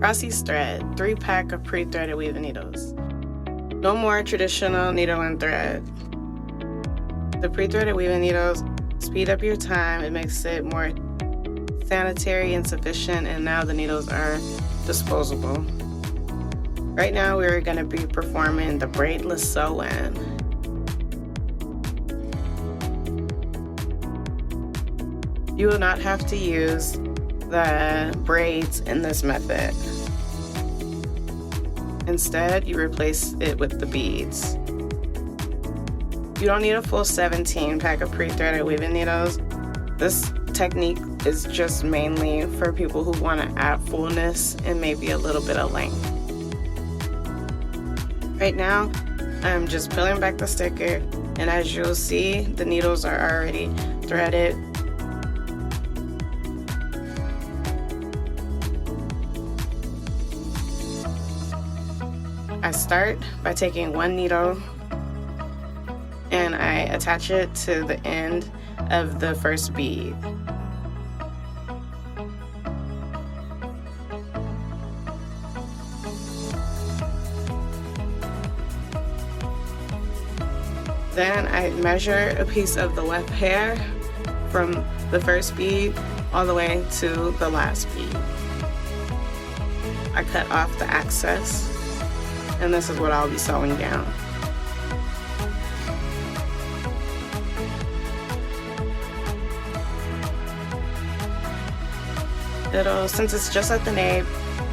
Rossi's thread, 3-pack of pre-threaded weaving needles. No more traditional needle and thread. The pre-threaded weaving needles speed up your time, it makes it more sanitary and sufficient, and now the needles are disposable. Right now we're going to be performing the braidless sew-in. You will not have to use the braids in this method. Instead, you replace it with the beads. You don't need a full 17-pack of pre-threaded weaving needles. This technique is just mainly for people who want to add fullness and maybe a little bit of length. Right now, I'm just peeling back the sticker, and as you'll see, the needles are already threaded. I start by taking one needle and I attach it to the end of the first bead. Then I measure a piece of the weft hair from the first bead all the way to the last bead. I cut off the excess, and this is what I'll be sewing down. Since it's just at the nape,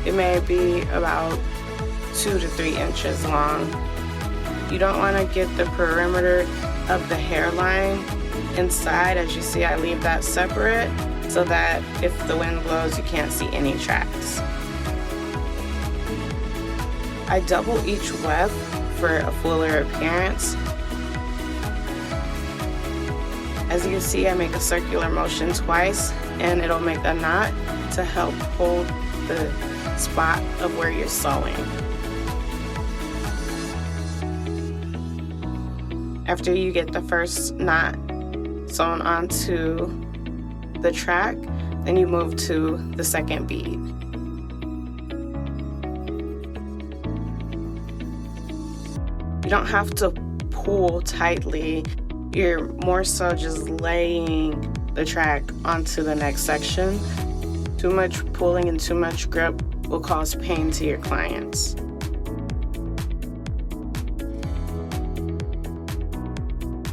it may be about 2 to 3 inches long. You don't want to get the perimeter of the hairline inside. As you see, I leave that separate so that if the wind blows, you can't see any tracks. I double each weft for a fuller appearance. As you can see, I make a circular motion twice, and it'll make a knot to help hold the spot of where you're sewing. After you get the first knot sewn onto the track, then you move to the second bead. You don't have to pull tightly, you're more so just laying the track onto the next section. Too much pulling and too much grip will cause pain to your clients.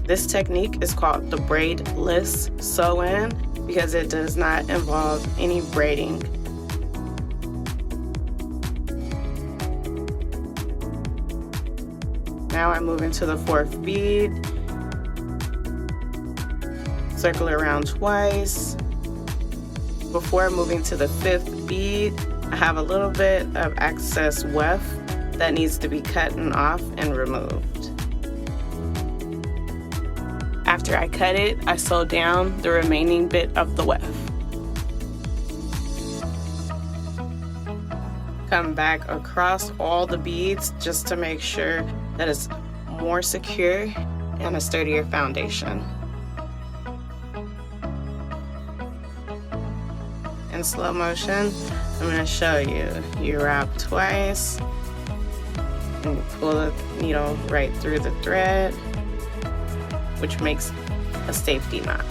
This technique is called the braidless sew-in because it does not involve any braiding. Now I move into the fourth bead, circle around twice. Before moving to the fifth bead, I have a little bit of excess weft that needs to be cut off and removed. After I cut it, I sew down the remaining bit of the weft. Come back across all the beads just to make sure that it's more secure and a sturdier foundation. In slow motion, I'm going to show you. You wrap twice and you pull the needle right through the thread, which makes a safety knot.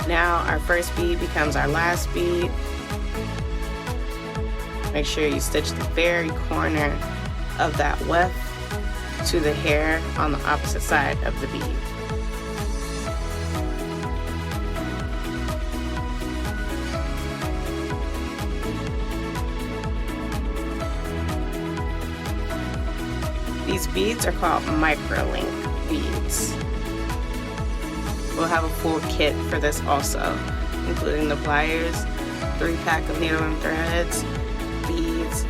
Now our first bead becomes our last bead. Make sure you stitch the very corner of that weft to the hair on the opposite side of the bead. These beads are called microlink beads. We'll have a full kit for this also, including the pliers, 3-pack of needle and threads, beads,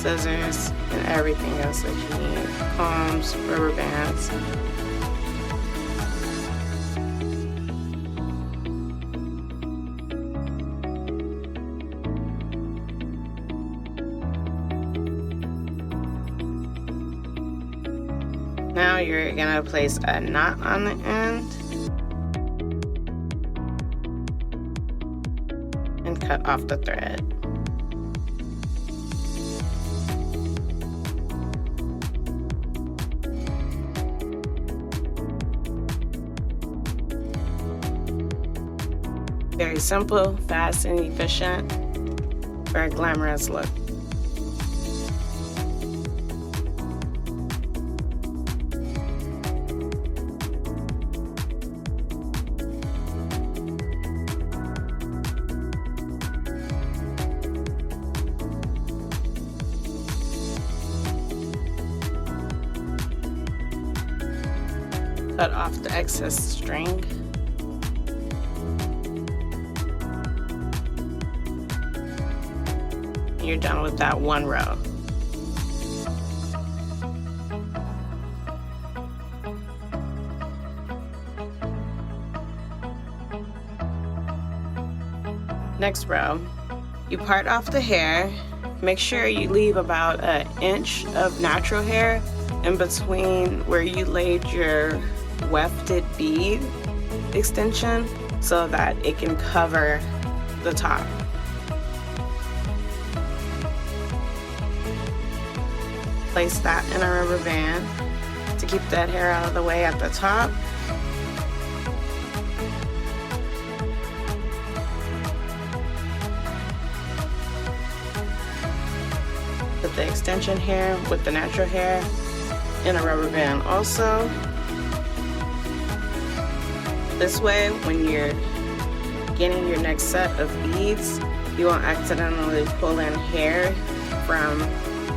scissors, and everything else that you need. Combs, rubber bands. Now you're gonna place a knot on the end and cut off the thread. Very simple, fast, and efficient for a glamorous look. Cut off the excess string. You're done with that one row. Next row, you part off the hair. Make sure you leave about an inch of natural hair in between where you laid your wefted bead extension so that it can cover the top. Place that in a rubber band to keep that hair out of the way at the top. Put the extension hair with the natural hair in a rubber band also. This way, when you're getting your next set of beads, you won't accidentally pull in hair from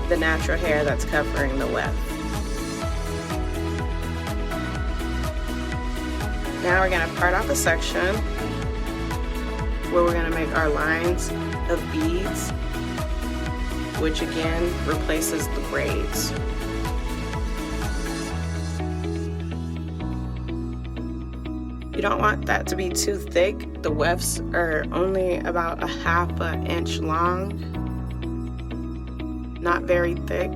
the natural hair that's covering the weft. Now we're going to part off a section where we're going to make our lines of beads, which again replaces the braids. You don't want that to be too thick. The wefts are only about a half an inch long, not very thick,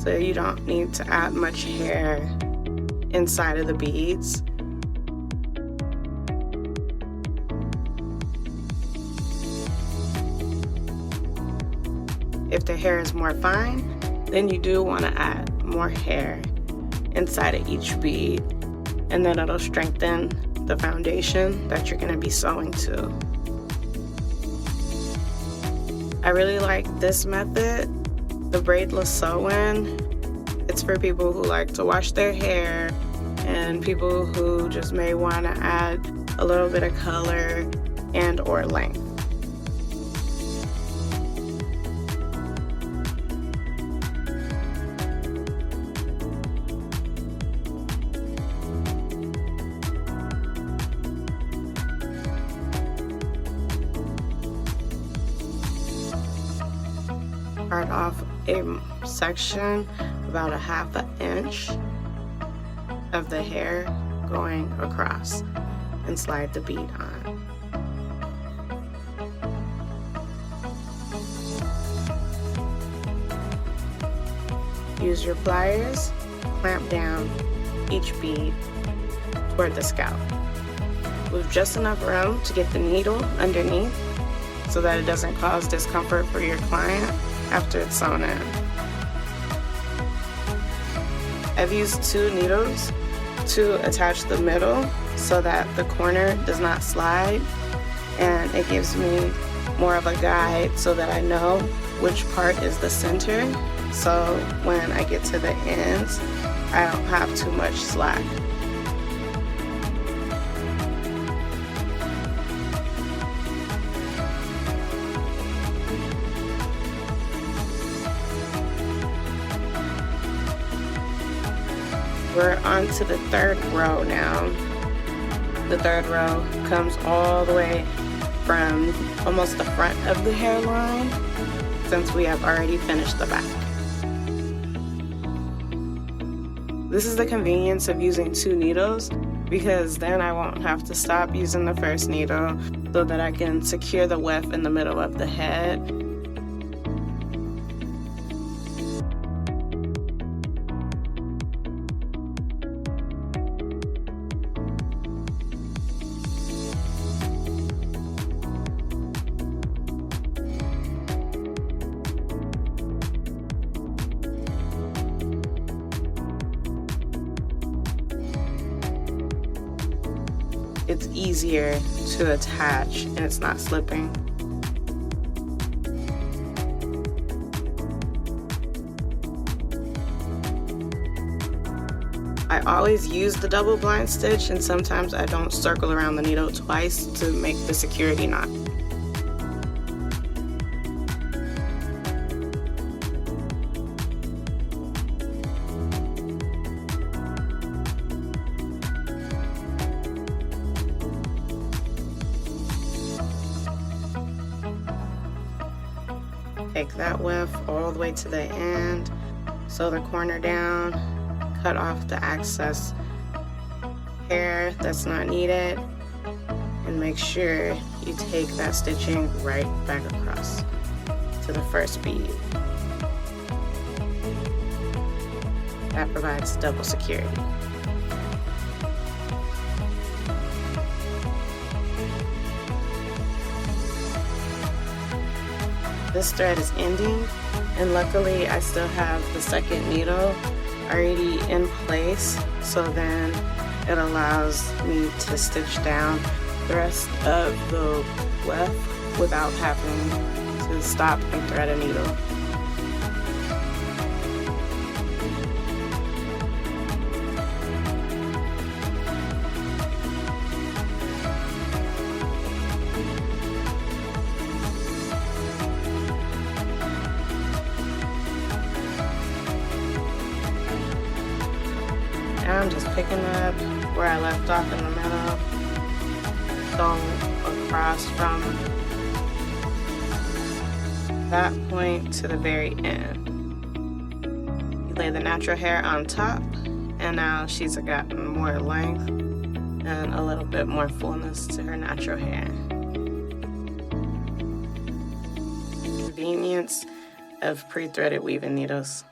so you don't need to add much hair inside of the beads. If the hair is more fine, then you do want to add more hair inside of each bead, and then it'll strengthen the foundation that you're going to be sewing to. I really like this method, the braidless sewing. It's for people who like to wash their hair and people who just may want to add a little bit of color and or length. Part off a section about a half an inch of the hair going across and slide the bead on. Use your pliers, clamp down each bead toward the scalp. Leave just enough room to get the needle underneath so that it doesn't cause discomfort for your client after it's sewn in. I've used 2 needles to attach the middle so that the corner does not slide, and it gives me more of a guide so that I know which part is the center, so when I get to the ends I don't have too much slack. We're on to the 3rd row now. The 3rd row comes all the way from almost the front of the hairline, since we have already finished the back. This is the convenience of using 2 needles, because then I won't have to stop using the first needle so that I can secure the weft in the middle of the head. it's easier to attach and it's not slipping. I always use the double blind stitch, and sometimes I don't circle around the needle twice to make the security knot. Take that width all the way to the end, sew the corner down, cut off the excess hair that's not needed, and make sure you take that stitching right back across to the first bead. That provides double security. This thread is ending, and luckily I still have the second needle already in place, so then it allows me to stitch down the rest of the weft without having to stop and thread a needle. I'm just picking up where I left off in the middle, going across from that point to the very end. You lay the natural hair on top, and now she's gotten more length and a little bit more fullness to her natural hair. Convenience of pre-threaded weaving needles.